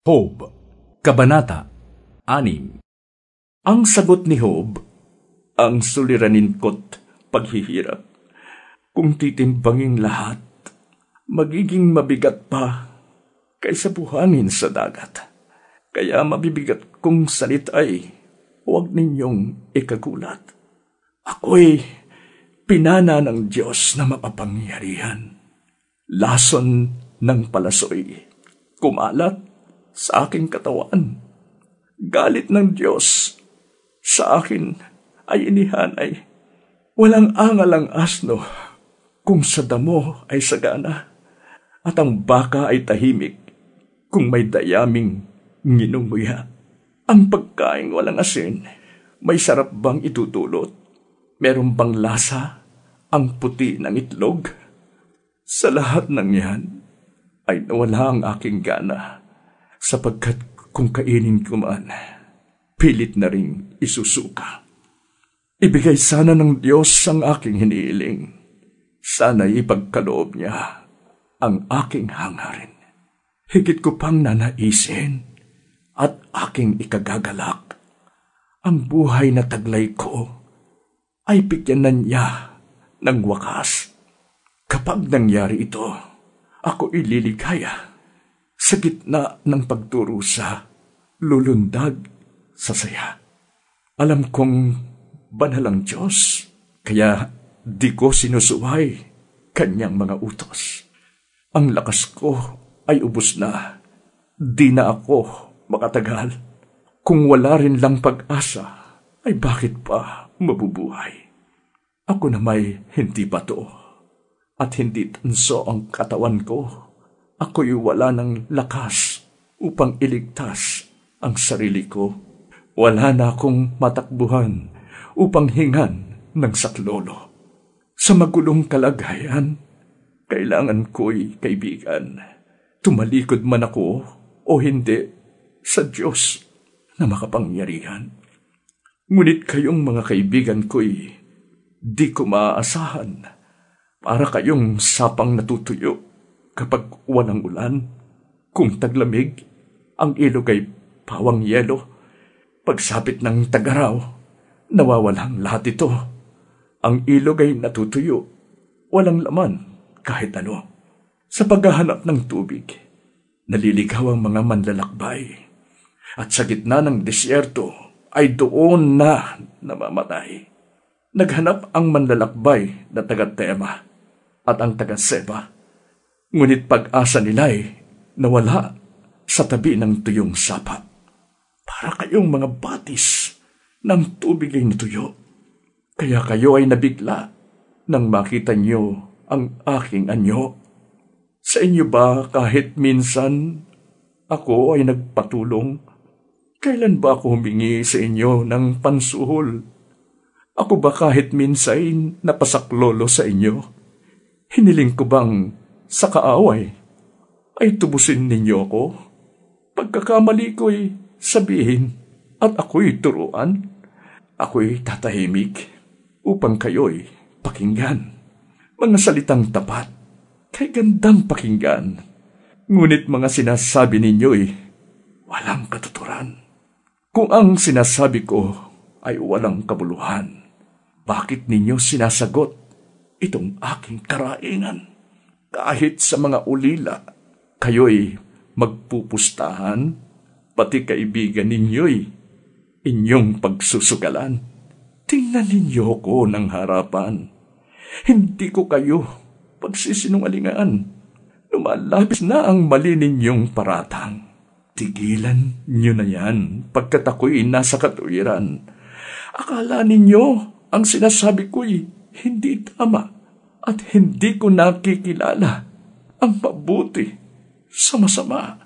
Job, Kabanata 6. Ang sagot ni Job, ang suliranin ko't paghihirap. Kung titimbangin lahat, magiging mabigat pa kaysa buhangin sa dagat. Kaya mabibigat kong salita'y huwag ninyong ikagulat. Ako'y pinana ng Diyos na makapangyarihan. Lason ng palasoy, kumalat sa aking katawan. Galit ng Diyos sa akin ay inihanay. Walang angal ang asno kung sa damo ay sagana, at ang baka ay tahimik kung may dayaming nginunguya. Ang pagkain walang asin, may sarap bang itutulot? Meron bang lasa ang puti ng itlog? Sa lahat ng yan ay nawala ang aking gana, sapagkat kung kainin ko man, pilit na ring isusuka. Ibigay sana ng Diyos ang aking hinihiling. Sana'y ipagkaloob niya ang aking hangarin. Higit ko pang nanaisin at aking ikagagalak. Ang buhay na taglay ko ay bigyan na niya ng wakas. Kapag nangyari ito, ako ililigaya. Sa gitna ng pagdurusa, lulundag sa saya. Alam kong banal ang Diyos, kaya di ko sinusuway kanyang mga utos. Ang lakas ko ay ubos na, di na ako makatagal. Kung wala rin lang pag-asa, ay bakit pa mabubuhay? Ako na may hindi bato, at hindi tanso ang katawan ko. Ako'y wala ng lakas upang iligtas ang sarili ko. Wala na akong matakbuhan upang hingan ng saklolo. Sa magulong kalagayan, kailangan ko'y kaibigan. Tumalikod man ako o hindi sa Diyos na makapangyarihan. Ngunit kayong mga kaibigan ko'y di ko maaasahan. Para kayong sapang natutuyo kapag walang ulan. Kung taglamig, ang ilog ay pawang yelo. Pagsapit ng tag-araw, nawawalang lahat ito. Ang ilog ay natutuyo, walang laman kahit ano. Sa paghahanap ng tubig, naliligaw ang mga manlalakbay. At sa gitna ng disyerto ay doon na namamatay. Naghanap ang manlalakbay na taga-Tema at ang taga-Seba. Ngunit pag-asa nila'y nawala sa tabi ng tuyong sapa. Para kayong mga batis ng tubig ay natuyo. Kaya kayo ay nabigla nang makita niyo ang aking anyo. Sa inyo ba kahit minsan ako ay nagpatulong? Kailan ba ako humingi sa inyo ng pansuhol? Ako ba kahit minsan napasaklolo sa inyo? Hiniling ko bang sa kaaway ay tubusin ninyo ako? Pagkakamali ko'y sabihin at ako'y turuan. Ako'y tatahimik upang kayo'y pakinggan. Mga salitang tapat, kay gandang pakinggan. Ngunit mga sinasabi ninyo'y walang katuturan. Kung ang sinasabi ko ay walang kabuluhan, bakit ninyo sinasagot itong aking karaingan? Kahit sa mga ulila, kayo'y magpupustahan, pati kaibigan ninyo'y inyong pagsusugalan. Tingnan ninyo ko ng harapan. Hindi ko kayo pagsisinungalingan. Lumalabis na ang mali ninyong paratang. Tigilan nyo na yan pagkat ako'y nasa katuwiran. Akala ninyo ang sinasabi ko'y hindi tama at hindi ko nakikilala ang mabuti sa masama.